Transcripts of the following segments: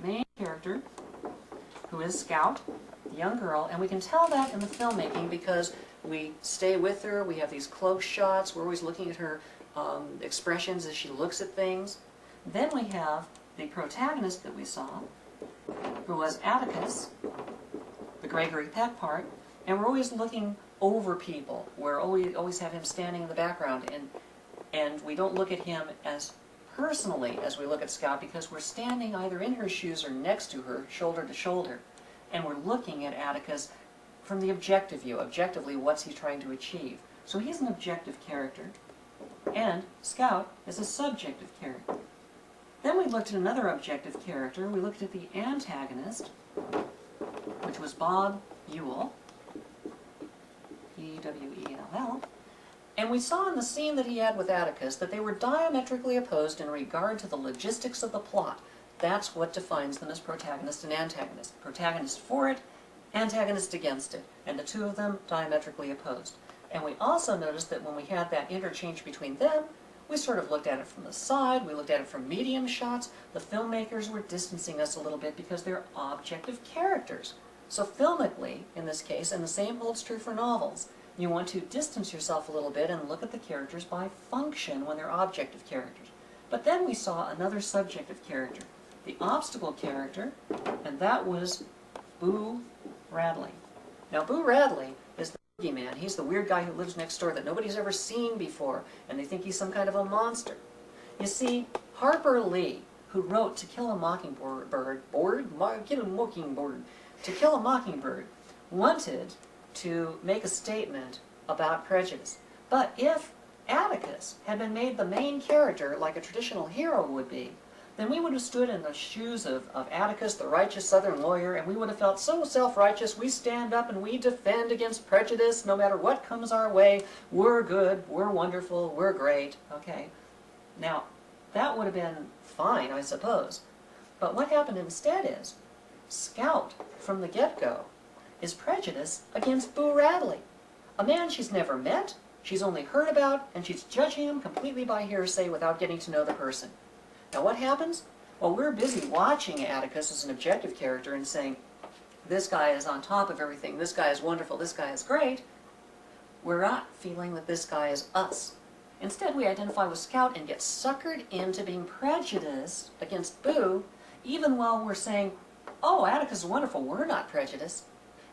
main character, who is Scout, the young girl, and we can tell that in the filmmaking because we stay with her, we have these close shots, we're always looking at her expressions as she looks at things. Then we have the protagonist that we saw, who was Atticus, the Gregory Peck part, and we're always looking over people. We're always have him standing in the background, and we don't look at him as personally as we look at Scout because we're standing either in her shoes or next to her, shoulder to shoulder, and we're looking at Atticus from the objective view. Objectively, what's he trying to achieve? So he's an objective character, and Scout is a subjective character. Then we looked at another objective character. We looked at the antagonist, which was Bob Ewell, E-W-E-L-L, and we saw in the scene that he had with Atticus that they were diametrically opposed in regard to the logistics of the plot. That's what defines them as protagonist and antagonist. Protagonist for it, antagonist against it, and the two of them diametrically opposed. And we also noticed that when we had that interchange between them, we sort of looked at it from the side, we looked at it from medium shots. The filmmakers were distancing us a little bit because they're objective characters. So filmically, in this case, and the same holds true for novels, you want to distance yourself a little bit and look at the characters by function when they're objective characters. But then we saw another subjective character, the obstacle character, and that was Boo Radley. Now Boo Radley is the boogeyman. He's the weird guy who lives next door that nobody's ever seen before, and they think he's some kind of a monster. You see, Harper Lee, who wrote To Kill a Mockingbird, To Kill a Mockingbird, wanted to make a statement about prejudice. But if Atticus had been made the main character like a traditional hero would be, then we would have stood in the shoes of Atticus, the righteous Southern lawyer, and we would have felt so self-righteous, we stand up and we defend against prejudice no matter what comes our way. We're good, we're wonderful, we're great. Okay. Now, that would have been fine, I suppose. But what happened instead is, Scout, from the get-go, is prejudiced against Boo Radley, a man she's never met, she's only heard about, and she's judging him completely by hearsay without getting to know the person. Now what happens? Well, we're busy watching Atticus as an objective character and saying, this guy is on top of everything, this guy is wonderful, this guy is great. We're not feeling that this guy is us. Instead, we identify with Scout and get suckered into being prejudiced against Boo, even while we're saying, oh, Atticus is wonderful, we're not prejudiced.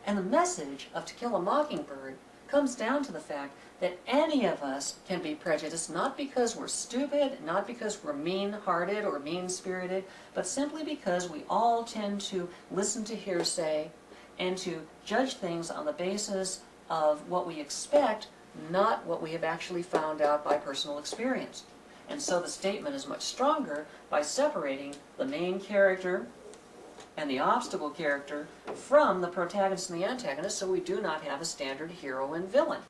And the message of To Kill a Mockingbird comes down to the fact that any of us can be prejudiced, not because we're stupid, not because we're mean-hearted or mean-spirited, but simply because we all tend to listen to hearsay and to judge things on the basis of what we expect, not what we have actually found out by personal experience. And so the statement is much stronger by separating the main character and the obstacle character from the protagonist and the antagonist, so we do not have a standard hero and villain.